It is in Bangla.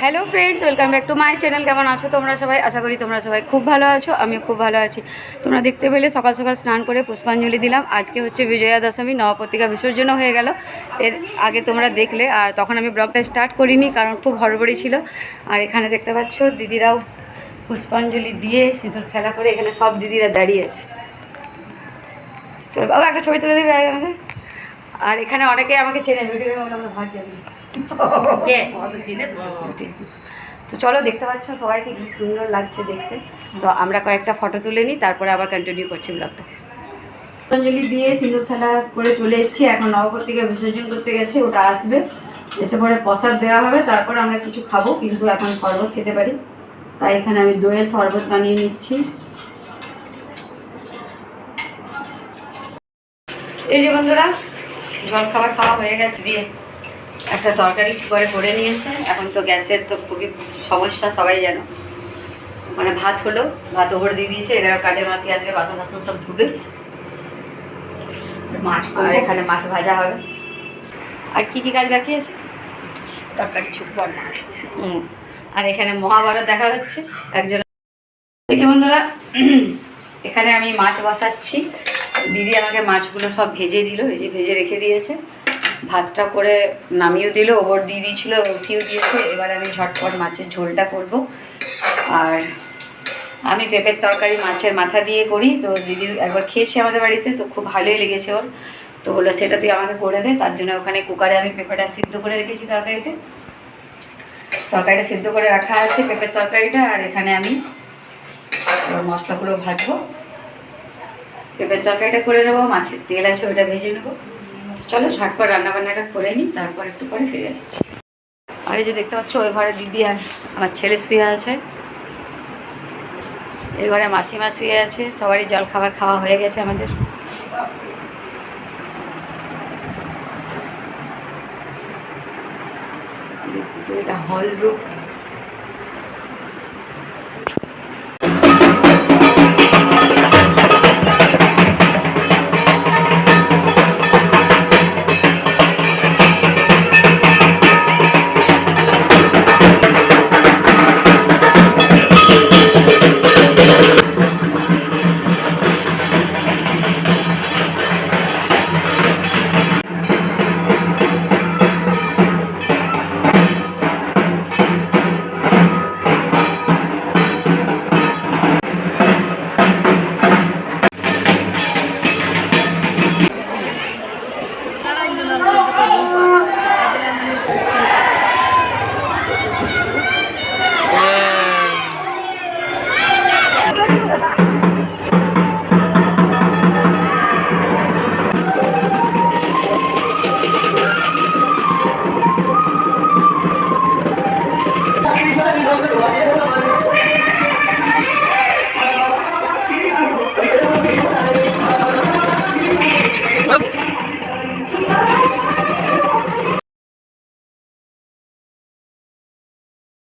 Hello friends, welcome back to my channel. কেমন আছো তোমরা সবাই? আশা করি তোমরা সবাই খুব ভালো আছো, আমিও খুব ভালো আছি। তোমরা দেখতে পেলে সকাল সকাল স্নান করে পুষ্পাঞ্জলি দিলাম। আজকে হচ্ছে বিজয়া দশমী, নবপত্রিকা বিসর্জনও হয়ে গেল। এর আগে তোমরা দেখলে, আর তখন আমি ব্লগটা স্টার্ট করিনি কারণ খুব হড়বড়ি ছিল। আর এখানে দেখতে পাচ্ছ দিদিরাও পুষ্পাঞ্জলি দিয়ে সিঁদুর খেলা করে এখানে সব দিদিরা দাঁড়িয়ে আছে। চলো বাবা একটা ছবি তুলে দেবে আমাদের। আর এখানে অনেকে আমাকে চেনে, ভিডিও আমরা ভাত জানি। তো চলো, দেখতে পাচ্ছ সবাইকে কি সুন্দর লাগছে দেখতে। তো আমরা কয়েকটা ফটো তুলে নিই, তারপরে আবার কন্টিনিউ করছি ব্লগটা। পুষ্পাঞ্জলি দিয়ে সিঁদুর খেলা করে চলে এসেছি। এখন নবপত্রিকা বিসর্জন করতে গেছে, ওটা আসবে, এসে পরে প্রসাদ দেওয়া হবে, তারপর আমরা কিছু খাবো। কিন্তু এখন শরবত খেতে পারি, তাই এখানে আমি দইয়ের শরবত বানিয়ে নিচ্ছি। এই যে বন্ধুরা, জল খাবার খাওয়া হয়ে গেছে, দিয়ে একটা তরকারি করে নিয়েছে। এখন তো গ্যাসের তো খুবই সমস্যা, সবাই জানো। মানে ভাত হলো, ভাত ওপর দিয়ে দিয়েছে। এরা কাজের মাছি আসবে, বাসন টাসন সব ধুবে। মাছ, আর এখানে মাছ ভাজা হবে। আর কি কি কাজ বাকি আছে? তরকারি ছুটবো আর মাছ। আর এখানে মহাভারত দেখা হচ্ছে একজন। এই যে বন্ধুরা, এখানে আমি মাছ বসাচ্ছি। দিদি আমাকে মাছগুলো সব ভেজে দিল, এই যে ভেজে রেখে দিয়েছে। ভাতটা করে নামিয়েও দিল, ওপর দিয়ে দিয়েছিল, উঠিয়েও দিয়েছে। এবার আমি ঝটপট মাছের ঝোলটা করব। আর আমি পেঁপের তরকারি মাছের মাথা দিয়ে করি। তো দিদি একবার খেয়েছে আমাদের বাড়িতে, তো খুব ভালোই লেগেছে ওর। তো বললো সেটা তুই আমাকে করে দে। তার জন্য ওখানে কুকারে আমি পেঁপেটা সিদ্ধ করে রেখেছি। তরকারিটা সিদ্ধ করে রাখা আছে, পেঁপের তরকারিটা। আর এখানে আমি মশলাগুলো ভাজবো, পেঁপের তরকারিটা করে নেবো, মাছের তেল আছে ওটা ভেজে নেবো। চলো ঝটপট রান্নাবান্নাটা করে নিই, তারপর একটু পরে ফিরে আসছি। আর এই যে দেখতে পাচ্ছ, ওই ঘরে দিদি আর আমার ছেলে শুয়ে আছে, এই ঘরে মাসিমা শুয়ে আছে। সবারই জল খাবার খাওয়া হয়ে গেছে আমাদের। এটা হল রুম।